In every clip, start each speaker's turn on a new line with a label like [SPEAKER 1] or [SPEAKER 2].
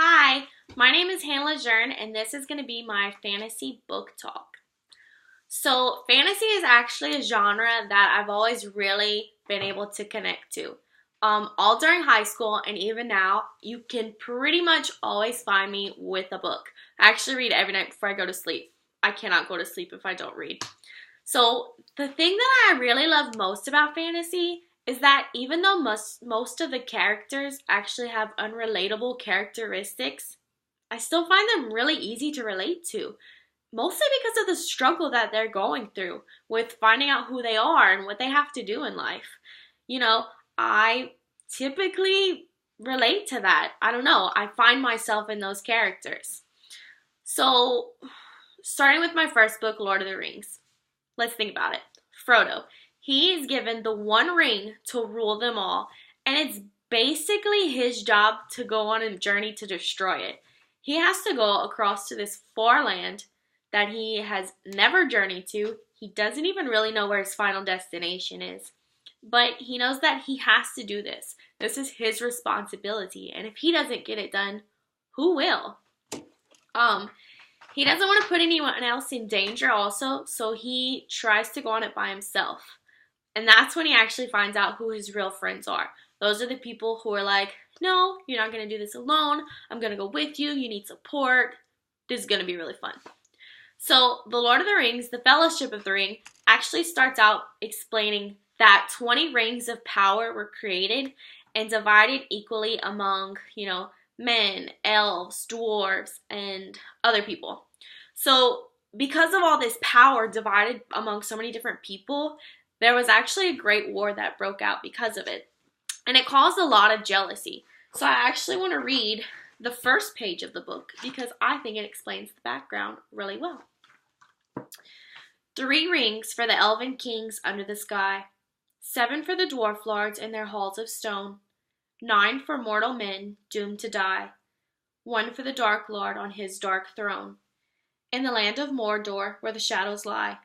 [SPEAKER 1] Hi, my name is Hannah Lejeune, and this is going to be my fantasy book talk. So, fantasy is actually a genre that I've always really been able to connect to. All during high school and even now, you can pretty much always find me with a book. I actually read every night before I go to sleep. I cannot go to sleep if I don't read. So, the thing that I really love most about fantasy is that even though most of the characters actually have unrelatable characteristics, I still find them really easy to relate to. Mostly because of the struggle that they're going through with finding out who they are and what they have to do in life. You know, I typically relate to that. I don't know. I find myself in those characters. So, starting with my first book, Lord of the Rings. Let's think about it. Frodo. He is given the one ring to rule them all, and it's basically his job to go on a journey to destroy it. He has to go across to this far land that he has never journeyed to. He doesn't even really know where his final destination is. But he knows that he has to do this. This is his responsibility, and if he doesn't get it done, who will? Um, he doesn't want to put anyone else in danger also, so he tries to go on it by himself. And that's when he actually finds out who his real friends are. Those are the people who are like, no, you're not going to do this alone. I'm going to go with you. You need support. This is going to be really fun. So, The Lord of the Rings, the Fellowship of the Ring, actually starts out explaining that 20 rings of power were created and divided equally among, men, elves, dwarves, and other people. So, because of all this power divided among so many different people, there was actually a great war that broke out because of it. And it caused a lot of jealousy. So, I actually want to read the first page of the book because I think it explains the background really well. 3 rings for the elven kings under the sky, 7 for the dwarf lords in their halls of stone, 9 for mortal men doomed to die, 1 for the Dark Lord on his dark throne. In the land of Mordor, where the shadows lie,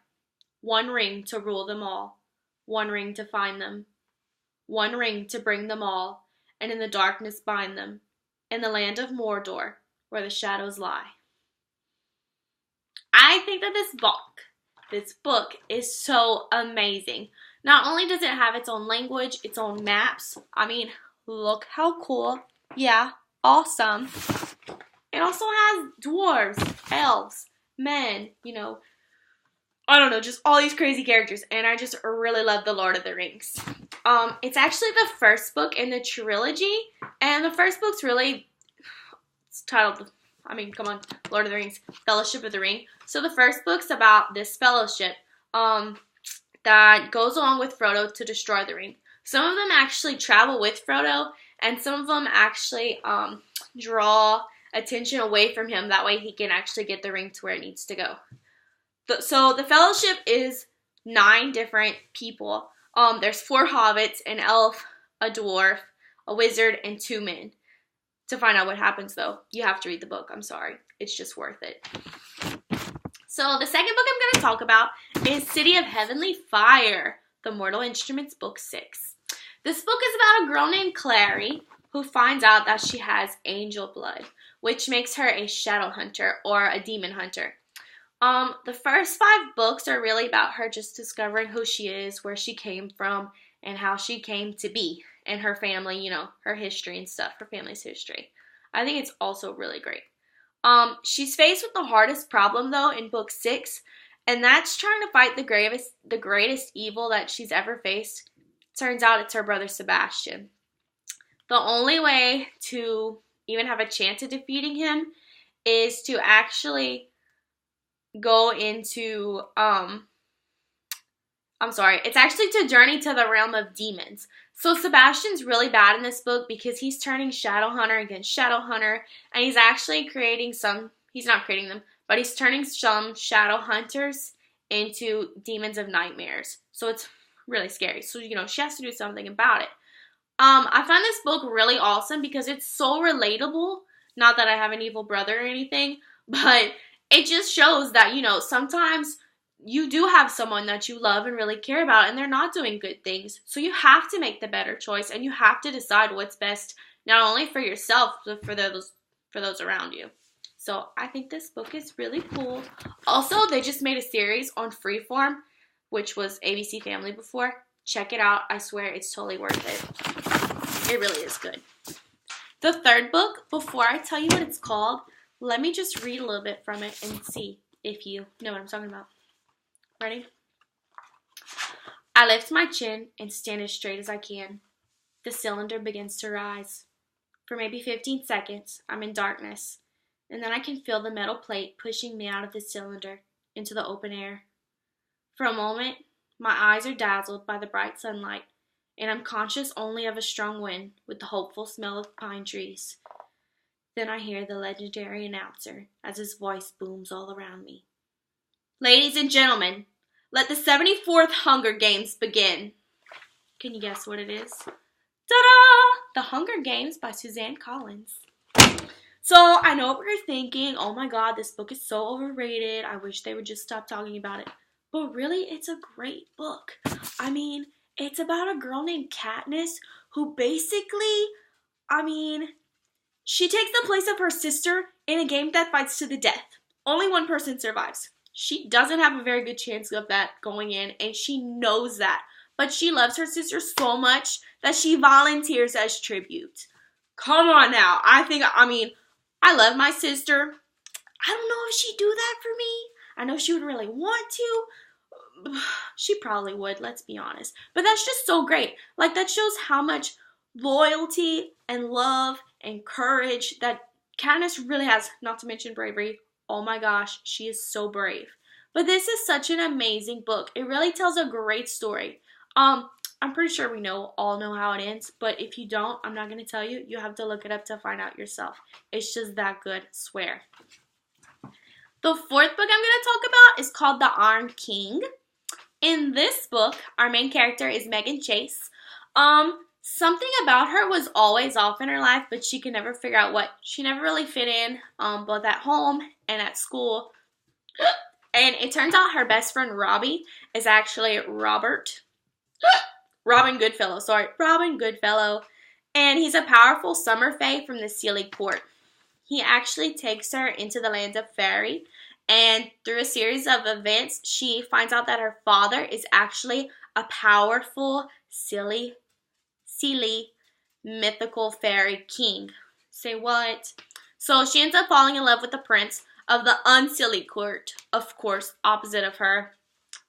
[SPEAKER 1] 1 ring to rule them all, 1 ring to find them, 1 ring to bring them all, and in the darkness bind them, in the land of Mordor, where the shadows lie. I think that this book is so amazing. Not only does it have its own language, its own maps. I mean, look how cool. Yeah, awesome. It also has dwarves, elves, men, I don't know, just all these crazy characters. And I just really love The Lord of the Rings. It's actually the first book in the trilogy. And the first book's really, it's titled, come on, Lord of the Rings, Fellowship of the Ring. So the first book's about this fellowship that goes along with Frodo to destroy the ring. Some of them actually travel with Frodo, and some of them actually draw attention away from him. That way he can actually get the ring to where it needs to go. So the fellowship is 9 different people. There's 4 hobbits, an elf, a dwarf, a wizard, and 2 men. To find out what happens, though, you have to read the book. I'm sorry. It's just worth it. So the second book I'm going to talk about is City of Heavenly Fire, The Mortal Instruments, Book 6. This book is about a girl named Clary who finds out that she has angel blood, which makes her a shadow hunter or a demon hunter. The first 5 books are really about her just discovering who she is, where she came from, and how she came to be, and her family, her history and stuff, her family's history. I think it's also really great. She's faced with the hardest problem, though, in book 6, and that's trying to fight the greatest evil that she's ever faced. Turns out it's her brother Sebastian. The only way to even have a chance of defeating him is to actually go into, it's actually to journey to the realm of demons. So Sebastian's really bad in this book because he's turning Shadowhunter against Shadowhunter, and he's actually he's not creating them, but he's turning some Shadowhunters into demons of nightmares. So it's really scary. So, she has to do something about it. I find this book really awesome because it's so relatable. Not that I have an evil brother or anything, but it just shows that, sometimes you do have someone that you love and really care about, and they're not doing good things. So you have to make the better choice, and you have to decide what's best, not only for yourself, but for for those around you. So I think this book is really cool. Also, they just made a series on Freeform, which was ABC Family before. Check it out. I swear it's totally worth it. It really is good. The third book, before I tell you what it's called, let me just read a little bit from it and see if you know what I'm talking about. Ready? I lift my chin and stand as straight as I can. The cylinder begins to rise. For maybe 15 seconds, I'm in darkness, and then I can feel the metal plate pushing me out of the cylinder into the open air. For a moment, my eyes are dazzled by the bright sunlight, and I'm conscious only of a strong wind with the hopeful smell of pine trees. Then I hear the legendary announcer as his voice booms all around me. Ladies and gentlemen, let the 74th Hunger Games begin. Can you guess what it is? Ta-da! The Hunger Games by Suzanne Collins. So I know what you're thinking. Oh my god, this book is so overrated. I wish they would just stop talking about it. But really, it's a great book. I mean, it's about a girl named Katniss who basically, she takes the place of her sister in a game that fights to the death. Only one person survives. She doesn't have a very good chance of that going in, and she knows that. But she loves her sister so much that she volunteers as tribute. Come on now. I love my sister. I don't know if she'd do that for me. I know she would really want to. She probably would, let's be honest. But that's just so great. Like, that shows how much loyalty and love and courage that Katniss really has, not to mention bravery. Oh my gosh, she is so brave. But this is such an amazing book. It really tells a great story. I'm pretty sure we all know how it ends, but if you don't, I'm not going to tell you. You have to look it up to find out yourself. It's just that good, swear. The fourth book I'm going to talk about is called The Iron King. In this book, our main character is Megan Chase. Something about her was always off in her life, but she could never figure out what. She never really fit in, both at home and at school. And it turns out her best friend, Robbie, is actually Robin Goodfellow. And he's a powerful summer fae from the Seelie Court. He actually takes her into the land of fairy, and through a series of events, she finds out that her father is actually a powerful Seelie mythical fairy king. Say what? So she ends up falling in love with the prince of the Unseelie Court, of course, opposite of her.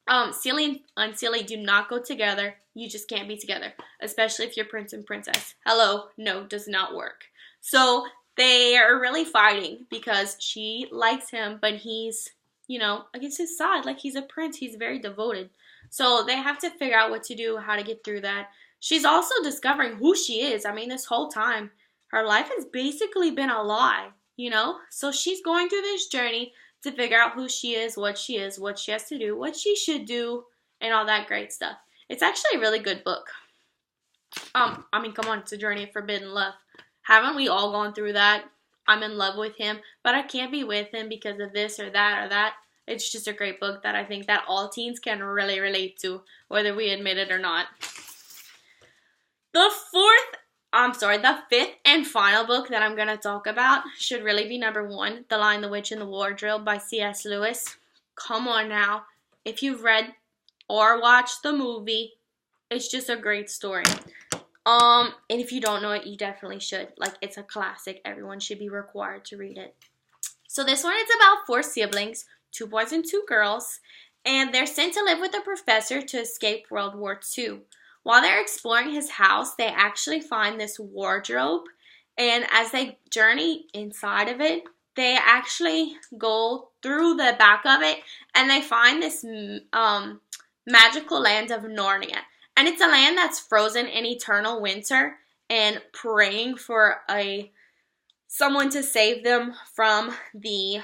[SPEAKER 1] Seelie and Unseelie do not go together. You just can't be together, especially if you're prince and princess. Hello, no, does not work. So they are really fighting because she likes him, but he's, against his side. Like, he's a prince. He's very devoted. So they have to figure out what to do, how to get through that. She's also discovering who she is. This whole time, her life has basically been a lie, So she's going through this journey to figure out who she is, what she has to do, what she should do, and all that great stuff. It's actually a really good book. Come on, it's a journey of forbidden love. Haven't we all gone through that? I'm in love with him, but I can't be with him because of this or that or that. It's just a great book that I think that all teens can really relate to, whether we admit it or not. The fifth and final book that I'm going to talk about should really be number 1, The Lion, the Witch, and the Wardrobe by C.S. Lewis. Come on now. If you've read or watched the movie, it's just a great story. And if you don't know it, you definitely should. Like, it's a classic. Everyone should be required to read it. So this one is about 4 siblings, 2 boys and 2 girls, and they're sent to live with a professor to escape World War II. While they're exploring his house, they actually find this wardrobe, and as they journey inside of it, they actually go through the back of it, and they find this magical land of Narnia. And it's a land that's frozen in eternal winter and praying for someone to save them from the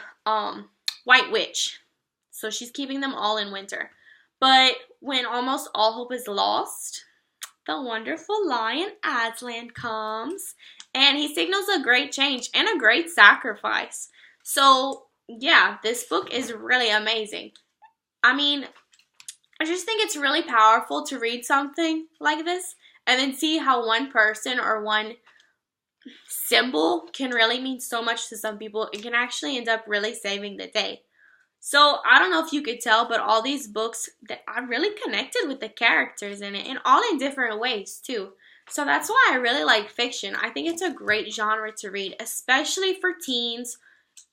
[SPEAKER 1] White Witch. So she's keeping them all in winter. But when almost all hope is lost, the wonderful lion Aslan comes, and he signals a great change and a great sacrifice. So, yeah, this book is really amazing. I just think it's really powerful to read something like this and then see how one person or one symbol can really mean so much to some people. It can actually end up really saving the day. So I don't know if you could tell, but all these books that I really connected with the characters in it, and all in different ways too. So that's why I really like fiction. I think it's a great genre to read, especially for teens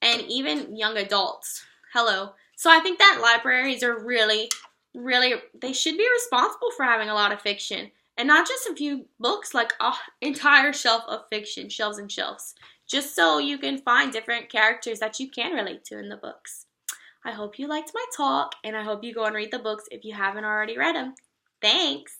[SPEAKER 1] and even young adults. Hello. So I think that libraries are really, they should be responsible for having a lot of fiction. And not just a few books, like an entire shelf of fiction, shelves and shelves. Just so you can find different characters that you can relate to in the books. I hope you liked my talk, and I hope you go and read the books if you haven't already read them. Thanks!